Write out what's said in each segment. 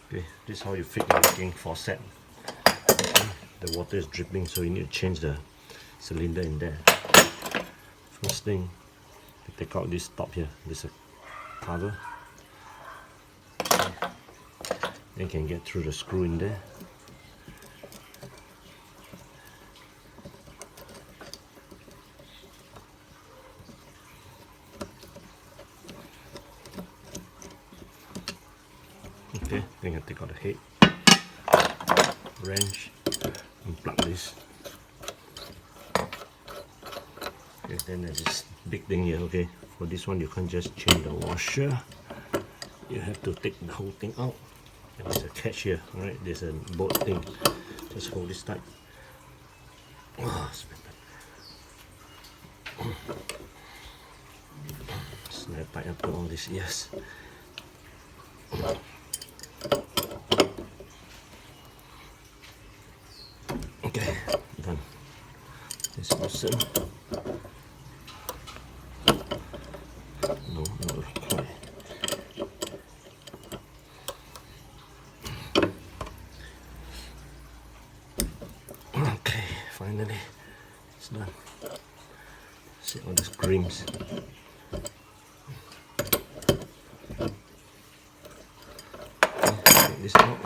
Okay, this is how you fix the leaking faucet. Okay, the water is dripping, so you need to change the cylinder in there. First thing, you take out this top here. There's a cover. Then you can get through the screw in there. Okay, then you take out the head, wrench, and plug this. Okay, then there's this big thing here. Okay, for this one you can't just change the washer. You have to take the whole thing out. And there's a catch here. Alright, there's a bolt thing. Just hold this tight. Snap tight up to all these ears. Okay, done. This person. No, not required. Okay, finally, it's done. See all the screams. Take this out.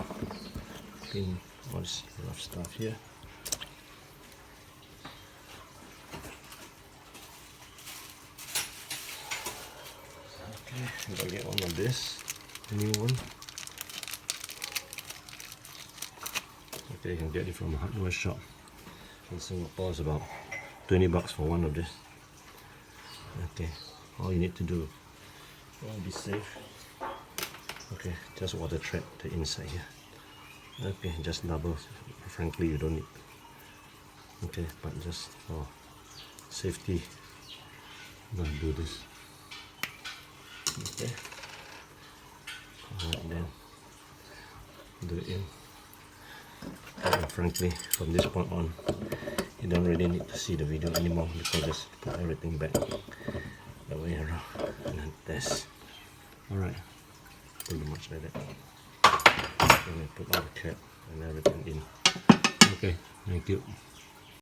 Clean all this rough stuff here. Okay, I'm gonna get one of this, new one. Okay, you can get it from a hardware shop in Singapore. It's about 20 bucks for one of this. Okay, all you need to do, be safe. Okay, just water trap the inside here. Okay, just double. Frankly, you don't need. Okay, but just for safety, I'm gonna do this. Okay, alright then, do it in. And frankly, from this point on, you don't really need to see the video anymore, because just put everything back the way around and then test. Alright, pretty much like that. Then we put all the cap and everything in. Okay, thank you.